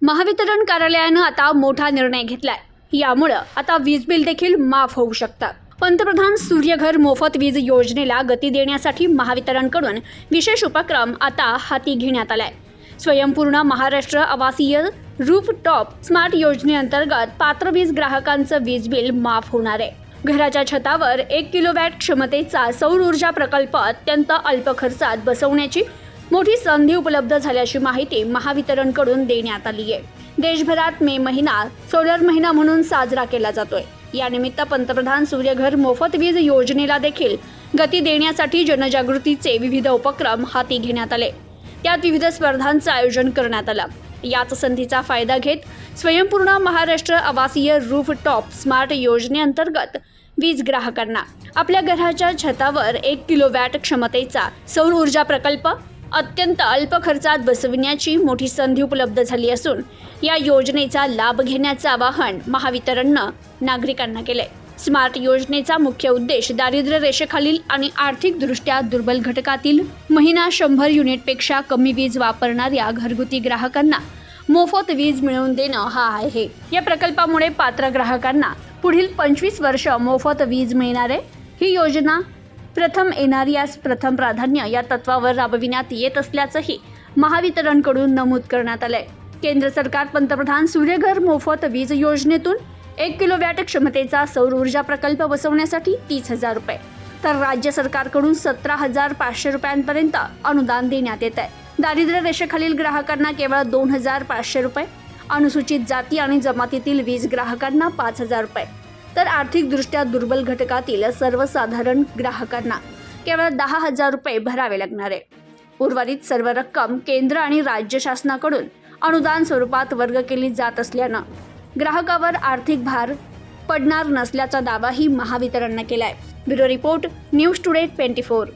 महावितरण कार्यालयानं आता मोठा निर्णय घेतलाय। यामुळे आता वीज बिल देखील माफ होऊ शकतात। पंतप्रधान सूर्यघर मोफत वीज योजनेला गती देण्यासाठी महावितरणकडून विशेष उपक्रम आता हाती घेण्यात आलाय। स्वयंपूर्ण महाराष्ट्र आवासीय रूफटॉप स्मार्ट योजनेअंतर्गत पात्र वीज ग्राहकांचं वीज बिल माफ होणार आहे। घराच्या छतावर 1 किलोवॅट क्षमतेचा सौर ऊर्जा प्रकल्प अत्यंत अल्प खर्चात बसवण्याची मोठी संधी उपलब्ध झाल्याची माहिती महावितरणकडून देण्यात आली आहे। देशभरात मे महिना सोलर महिना म्हणून साजरा केला जातोय। यानिमित्त पंतप्रधान सूर्यघर मोफत वीज योजनेला देखील गती देण्यासाठी जनजागृतीचे विविध उपक्रम हाती घेण्यात आले। त्यात विविध स्पर्धांचं आयोजन करण्यात आलं। याच संधीचा फायदा घेत स्वयंपूर्ण महाराष्ट्र आवासीय रूफटॉप स्मार्ट योजनेअंतर्गत वीज ग्राहकांना आपल्या घराच्या छतावर 1 किलोवॅट क्षमतेचा सौर ऊर्जा प्रकल्प अत्यंत अल्प खर्चात बसविण्याची मोठी संधी उपलब्ध झाली असून या योजनेचा लाभ घेण्याचं आवाहन महावितरणनं नागरिकांना केलंय। स्मार्ट योजनेचा मुख्य उद्देश दारिद्र्य रेषेखालील आणि आर्थिकदृष्ट्या दुर्बल घटकातील महिना 100 युनिटपेक्षा कमी वीज वापरणाऱ्या घरगुती ग्राहकांना मोफत वीज मिळवून देणं हा आहे। या प्रकल्पामुळे पात्र ग्राहकांना पुढील 25 वर्ष मोफत वीज मिळणार आहे। ही योजना प्रथम येणाऱ्यास प्रथम प्राधान्य या तत्वावर राबविण्यात येत असल्याचंही महावितरणकडून नमूद करण्यात आलंय। केंद्र सरकार पंतप्रधान सूर्यघर मोफत वीज योजनेतून 1 किलोवॅट क्षमतेचा सौर ऊर्जा प्रकल्प बसवण्यासाठी 30,000 रुपये तर राज्य सरकारकडून 17,500 रुपयांपर्यंत अनुदान देण्यात येत आहे। दारिद्र्य रेषेखालील ग्राहकांना केवळ 2,500 रुपये, अनुसूचित जाती आणि जमातीतील वीज ग्राहकांना 5,000 रुपये तर आर्थिकदृष्ट्या दुर्बल घटकातील सर्वसाधारण ग्राहकांना केवळ 10,000 रुपये भरावे लागणार आहे। उर्वरित सर्व रक्कम केंद्र आणि राज्य शासनाकडून अनुदान स्वरूपात वर्ग केली जात असल्यानं ग्राहकावर आर्थिक भार पडणार नसल्याचा दावाही महावितरणनं केलाय। Bureau report, news today 24।